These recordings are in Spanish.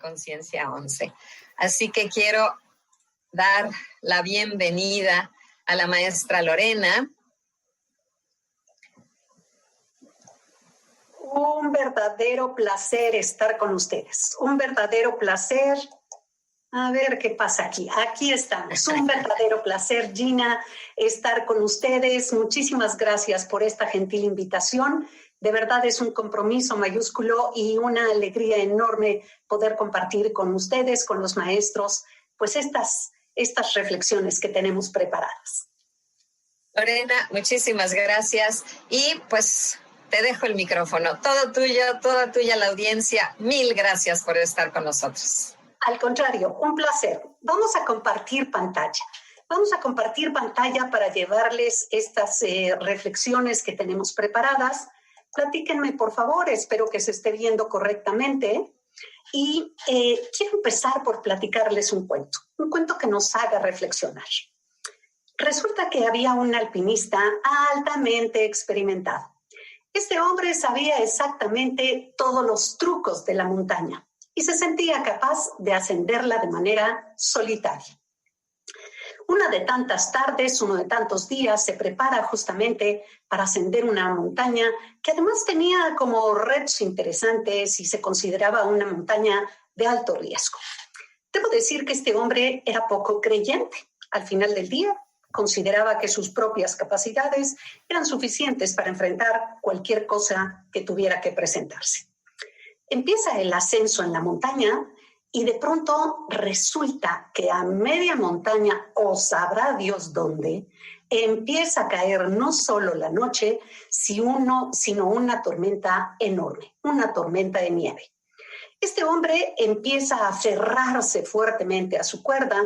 Conciencia 11. Así que quiero dar la bienvenida a la maestra Lorena. Un verdadero placer estar con ustedes. Un verdadero placer. A ver qué pasa aquí. Aquí estamos. Un verdadero placer, Gina, estar con ustedes. Muchísimas gracias por esta gentil invitación. De verdad es un compromiso mayúsculo y una alegría enorme poder compartir con ustedes, con los maestros, pues estas reflexiones que tenemos preparadas. Lorena, muchísimas gracias. Y pues te dejo el micrófono. Todo tuyo, toda tuya la audiencia. Mil gracias por estar con nosotros. Al contrario, un placer. Vamos a compartir pantalla. Vamos a compartir pantalla para llevarles estas reflexiones que tenemos preparadas. Platíquenme, por favor, espero que se esté viendo correctamente. Y quiero empezar por platicarles un cuento que nos haga reflexionar. Resulta que había un alpinista altamente experimentado. Este hombre sabía exactamente todos los trucos de la montaña y se sentía capaz de ascenderla de manera solitaria. Una de tantas tardes, uno de tantos días, se prepara justamente para ascender una montaña que además tenía como retos interesantes y se consideraba una montaña de alto riesgo. Debo decir que este hombre era poco creyente. Al final del día, consideraba que sus propias capacidades eran suficientes para enfrentar cualquier cosa que tuviera que presentarse. Empieza el ascenso en la montaña y de pronto resulta que a media montaña, o sabrá Dios dónde, empieza a caer no solo la noche, sino una tormenta enorme, una tormenta de nieve. Este hombre empieza a aferrarse fuertemente a su cuerda,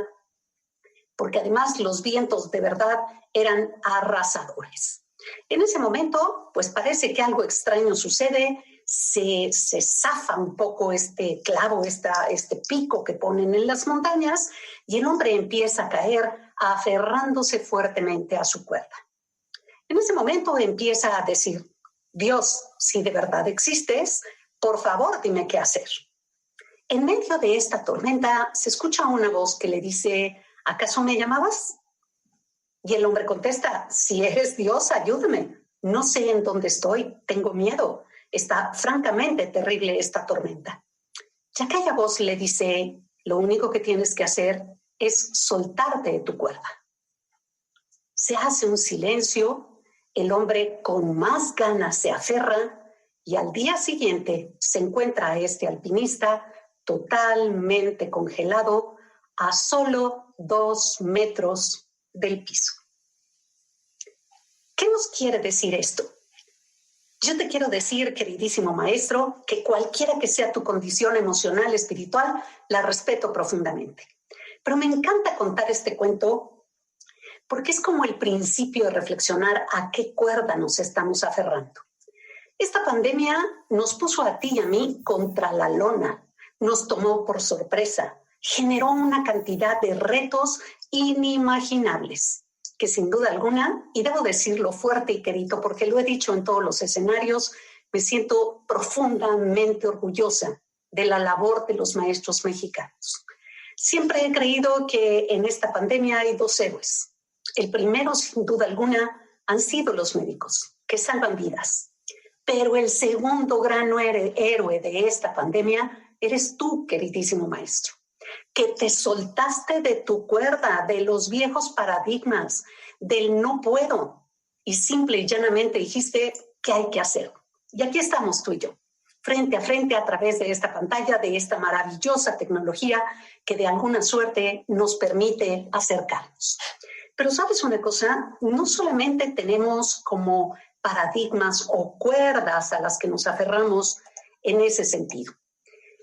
porque además los vientos de verdad eran arrasadores. En ese momento, pues parece que algo extraño sucede. Se zafa un poco este clavo, este pico que ponen en las montañas y el hombre empieza a caer aferrándose fuertemente a su cuerda. En ese momento empieza a decir: Dios, si de verdad existes, por favor dime qué hacer. En medio de esta tormenta se escucha una voz que le dice: ¿acaso me llamabas? Y el hombre contesta: si eres Dios, ayúdame. No sé en dónde estoy, tengo miedo. Está francamente terrible esta tormenta. Y aquella voz le dice: lo único que tienes que hacer es soltarte de tu cuerda. Se hace un silencio, el hombre con más ganas se aferra y al día siguiente se encuentra a este alpinista totalmente congelado a solo 2 metros del piso. ¿Qué nos quiere decir esto? Yo te quiero decir, queridísimo maestro, que cualquiera que sea tu condición emocional, espiritual, la respeto profundamente. Pero me encanta contar este cuento porque es como el principio de reflexionar a qué cuerda nos estamos aferrando. Esta pandemia nos puso a ti y a mí contra la lona, nos tomó por sorpresa, generó una cantidad de retos inimaginables, que sin duda alguna, y debo decirlo fuerte y querido porque lo he dicho en todos los escenarios, me siento profundamente orgullosa de la labor de los maestros mexicanos. Siempre he creído que en esta pandemia hay 2 héroes. El primero, sin duda alguna, han sido los médicos, que salvan vidas. Pero el segundo gran héroe de esta pandemia eres tú, queridísimo maestro, que te soltaste de tu cuerda, de los viejos paradigmas, del no puedo, y simple y llanamente dijiste que hay que hacer. Y aquí estamos tú y yo, frente a través de esta pantalla, de esta maravillosa tecnología que de alguna suerte nos permite acercarnos. Pero ¿sabes una cosa? No solamente tenemos como paradigmas o cuerdas a las que nos aferramos en ese sentido.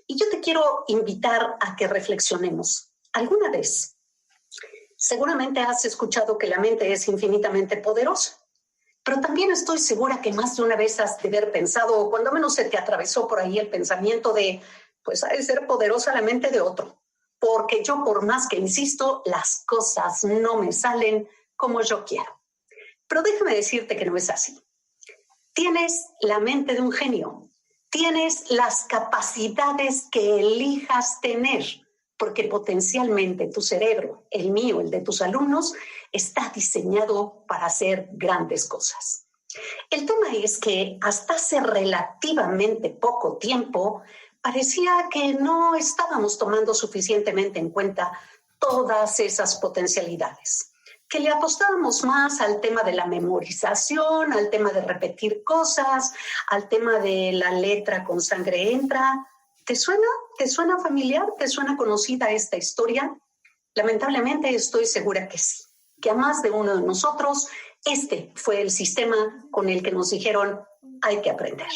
Y yo te quiero invitar a que reflexionemos. ¿Alguna vez? Seguramente has escuchado que la mente es infinitamente poderosa, pero también estoy segura que más de una vez has de haber pensado, o cuando menos se te atravesó por ahí el pensamiento de, pues ha de ser poderosa la mente de otro, porque yo por más que insisto, las cosas no me salen como yo quiero. Pero déjame decirte que no es así. Tienes la mente de un genio. tienes las capacidades que elijas tener, porque potencialmente tu cerebro, el mío, el de tus alumnos, está diseñado para hacer grandes cosas. El tema es que hasta hace relativamente poco tiempo parecía que no estábamos tomando suficientemente en cuenta todas esas potencialidades, que le apostábamos más al tema de la memorización, al tema de repetir cosas, al tema de la letra con sangre entra. ¿Te suena? ¿Te suena familiar? ¿Te suena conocida esta historia? Lamentablemente estoy segura que sí, que a más de uno de nosotros este fue el sistema con el que nos dijeron hay que aprender.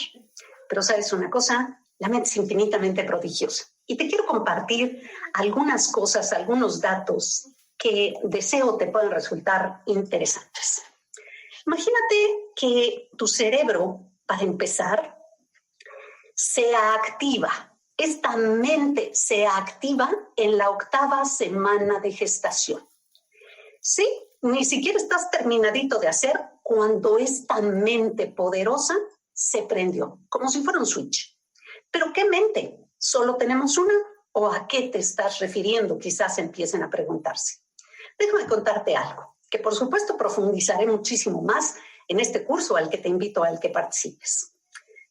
Pero ¿sabes una cosa? La mente es infinitamente prodigiosa. Y te quiero compartir algunas cosas, algunos datos que deseo te puedan resultar interesantes. Imagínate que tu cerebro, para empezar, se activa. Esta mente se activa en la 8ª semana de gestación. Sí, ni siquiera estás terminadito de hacer cuando esta mente poderosa se prendió, como si fuera un switch. ¿Pero qué mente? ¿Solo tenemos una? ¿O a qué te estás refiriendo? Quizás empiecen a preguntarse. Déjame contarte algo, que por supuesto profundizaré muchísimo más en este curso al que te invito al que participes.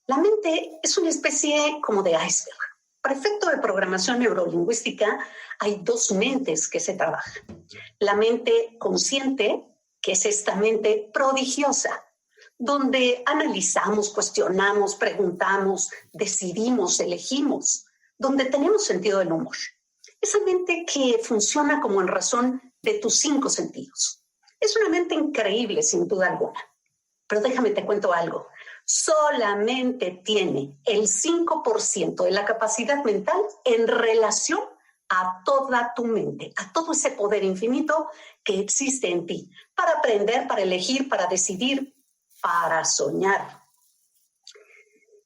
La mente es una especie como de iceberg. Para efecto de programación neurolingüística hay 2 mentes que se trabajan. La mente consciente, que es esta mente prodigiosa, donde analizamos, cuestionamos, preguntamos, decidimos, elegimos, donde tenemos sentido del humor. Esa mente que funciona como en razón de tus 5 sentidos. Es una mente increíble, sin duda alguna. Pero déjame te cuento algo. Solamente tiene el 5% de la capacidad mental en relación a toda tu mente, a todo ese poder infinito que existe en ti, para aprender, para elegir, para decidir, para soñar.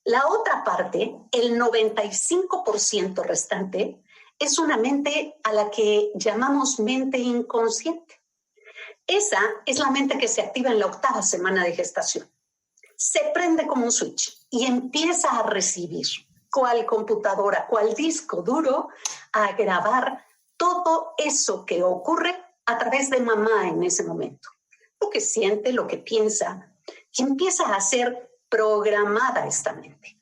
La otra parte, el 95% restante, es una mente a la que llamamos mente inconsciente. Esa es la mente que se activa en la 8ª semana de gestación. Se prende como un switch y empieza a recibir, cual computadora, cual disco duro, a grabar todo eso que ocurre a través de mamá en ese momento. Lo que siente, lo que piensa, y empieza a ser programada esta mente.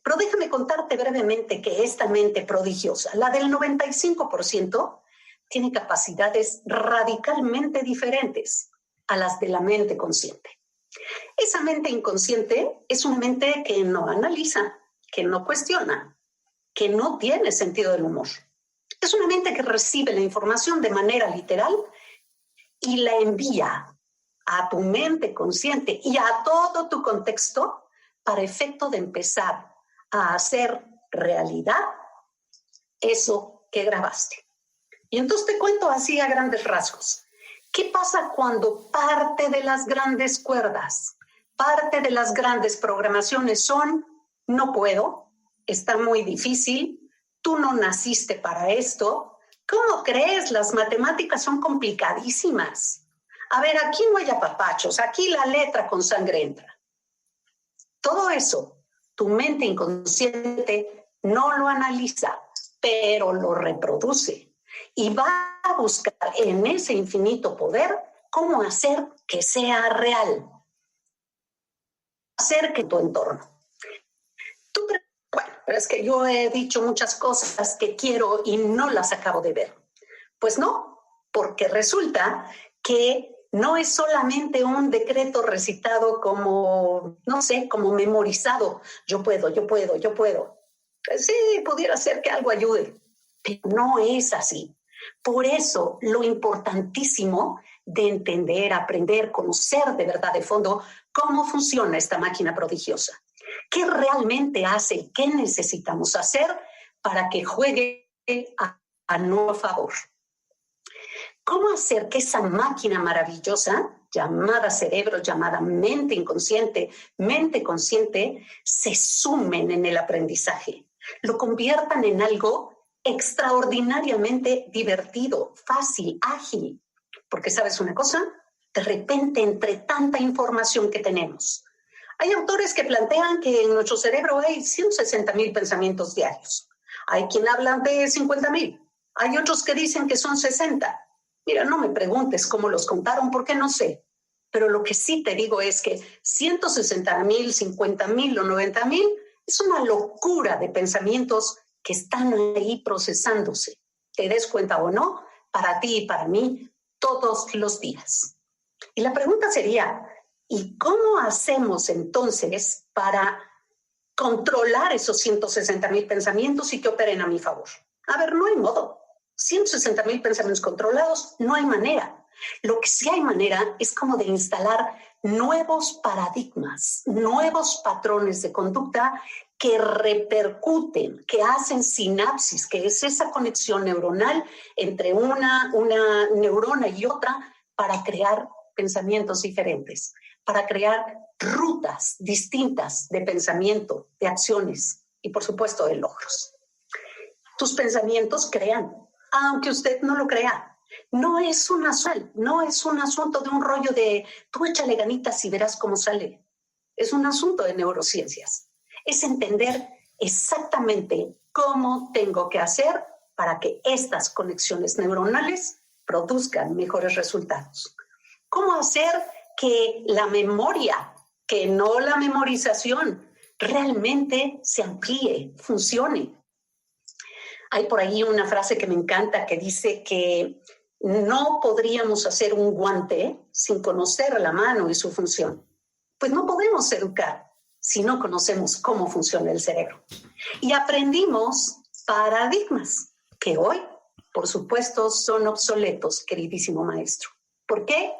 Pero déjame contarte brevemente que esta mente prodigiosa, la del 95%, tiene capacidades radicalmente diferentes a las de la mente consciente. Esa mente inconsciente es una mente que no analiza, que no cuestiona, que no tiene sentido del humor. Es una mente que recibe la información de manera literal y la envía a tu mente consciente y a todo tu contexto para efecto de empezar a hacer realidad eso que grabaste. Y entonces te cuento así a grandes rasgos. ¿Qué pasa cuando parte de las grandes cuerdas, parte de las grandes programaciones son no puedo, está muy difícil, tú no naciste para esto? ¿Cómo crees? Las matemáticas son complicadísimas. A ver, aquí no hay apapachos, aquí la letra con sangre entra. Todo eso, tu mente inconsciente no lo analiza, pero lo reproduce. Y va a buscar en ese infinito poder cómo hacer que sea real. Hacer que tu entorno. Bueno, pero es que yo he dicho muchas cosas que quiero y no las acabo de ver. Pues no, porque resulta que no es solamente un decreto recitado como, no sé, como memorizado. Yo puedo, yo puedo, yo puedo. Pues sí, pudiera ser que algo ayude, pero no es así. Por eso, lo importantísimo de entender, aprender, conocer de verdad de fondo cómo funciona esta máquina prodigiosa. ¿Qué realmente hace? ¿Qué necesitamos hacer para que juegue a nuestro favor? ¿Cómo hacer que esa máquina maravillosa, llamada cerebro, llamada mente inconsciente, mente consciente, se sumen en el aprendizaje? Lo conviertan en algo extraordinariamente divertido, fácil, ágil. Porque ¿sabes una cosa? De repente, entre tanta información que tenemos, Hay autores que plantean que en nuestro cerebro hay 160,000 pensamientos diarios. Hay quien habla de 50,000. Hay otros que dicen que son 60. Mira, no me preguntes cómo los contaron porque no sé. Pero lo que sí te digo es que 160,000, 50,000 o 90,000 es una locura de pensamientos que están ahí procesándose. Te des cuenta o no, para ti y para mí, todos los días. Y la pregunta sería, ¿y cómo hacemos entonces para controlar esos 160,000 pensamientos y que operen a mi favor? A ver, no hay modo. 160,000 pensamientos controlados, no hay manera. Lo que sí hay manera es como de instalar nuevos paradigmas, nuevos patrones de conducta que repercuten, que hacen sinapsis, que es esa conexión neuronal entre una neurona y otra para crear pensamientos diferentes, para crear rutas distintas de pensamiento, de acciones y, por supuesto, de logros. Tus pensamientos crean, aunque usted no lo crea. No es un asunto de un rollo de tú échale ganitas y verás cómo sale. Es un asunto de neurociencias. Es entender exactamente cómo tengo que hacer para que estas conexiones neuronales produzcan mejores resultados. ¿Cómo hacer que la memoria, que no la memorización, realmente se amplíe, funcione? Hay por ahí una frase que me encanta que dice que no podríamos hacer un guante sin conocer la mano y su función. Pues no podemos educar si no conocemos cómo funciona el cerebro. Y aprendimos paradigmas que hoy, por supuesto, son obsoletos, queridísimo maestro. ¿Por qué?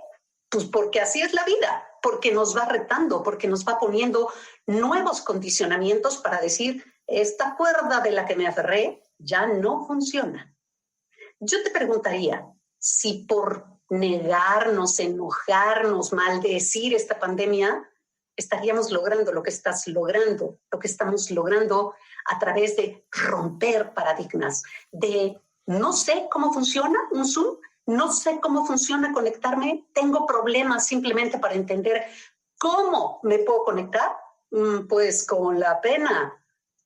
Pues porque así es la vida, porque nos va retando, porque nos va poniendo nuevos condicionamientos para decir, esta cuerda de la que me aferré ya no funciona. Yo te preguntaría si por negarnos, enojarnos, maldecir esta pandemia, estaríamos logrando lo que estás logrando, lo que estamos logrando a través de romper paradigmas, de no sé cómo funciona un Zoom, no sé cómo funciona conectarme, tengo problemas simplemente para entender cómo me puedo conectar. Pues con la pena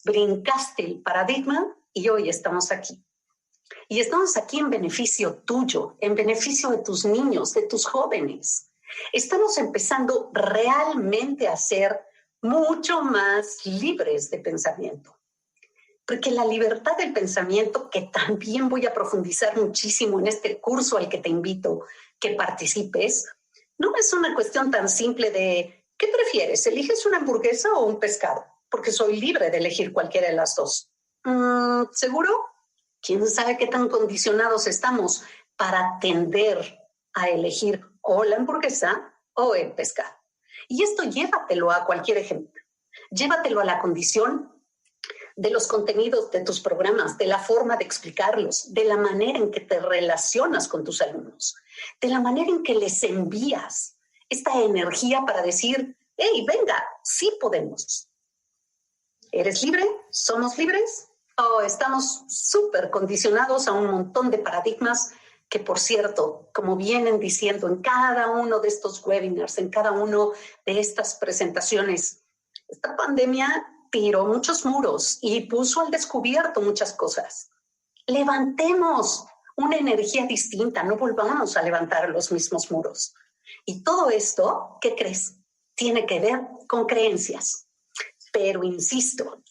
brincaste el paradigma y hoy estamos aquí. Y estamos aquí en beneficio tuyo, en beneficio de tus niños, de tus jóvenes. Estamos empezando realmente a ser mucho más libres de pensamiento. Porque la libertad del pensamiento, que también voy a profundizar muchísimo en este curso al que te invito que participes, no es una cuestión tan simple de ¿qué prefieres? ¿Eliges una hamburguesa o un pescado? Porque soy libre de elegir cualquiera de las dos. ¿Seguro? ¿Quién sabe qué tan condicionados estamos para tender a elegir o la hamburguesa o el pescado? Y esto llévatelo a cualquier ejemplo. Llévatelo a la condición de los contenidos de tus programas, de la forma de explicarlos, de la manera en que te relacionas con tus alumnos, de la manera en que les envías esta energía para decir, hey, venga, sí podemos. ¿Eres libre? ¿Somos libres? ¿O estamos súper condicionados a un montón de paradigmas que, por cierto, como vienen diciendo en cada uno de estos webinars, en cada uno de estas presentaciones, esta pandemia tiró muchos muros y puso al descubierto muchas cosas. Levantemos una energía distinta, no volvamos a levantar los mismos muros. Y todo esto, ¿qué crees? Tiene que ver con creencias. Pero insisto,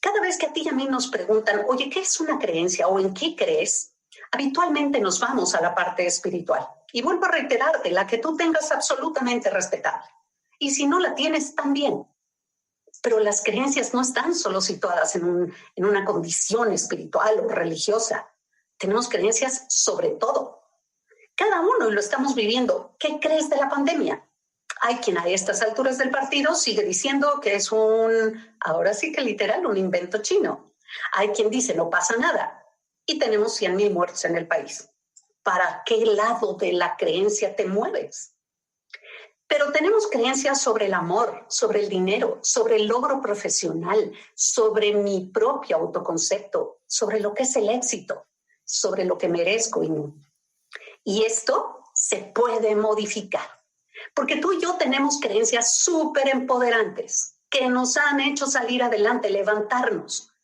cada vez que a ti y a mí nos preguntan, oye, ¿qué es una creencia o en qué crees? Habitualmente nos vamos a la parte espiritual. Y vuelvo a reiterarte, la que tú tengas absolutamente respetable. Y si no la tienes, también. Pero las creencias no están solo situadas en una condición espiritual o religiosa. Tenemos creencias sobre todo. Cada uno, y lo estamos viviendo, ¿qué crees de la pandemia? Hay quien a estas alturas del partido sigue diciendo que es ahora sí que literal, un invento chino. Hay quien dice no pasa nada y tenemos 100,000 muertos en el país. ¿Para qué lado de la creencia te mueves? Pero tenemos creencias sobre el amor, sobre el dinero, sobre el logro profesional, sobre mi propio autoconcepto, sobre lo que es el éxito, sobre lo que merezco y no. Y esto se puede modificar. Porque tú y yo tenemos creencias súper empoderantes que nos han hecho salir adelante, levantarnos.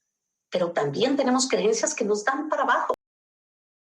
Pero también tenemos creencias que nos dan para abajo.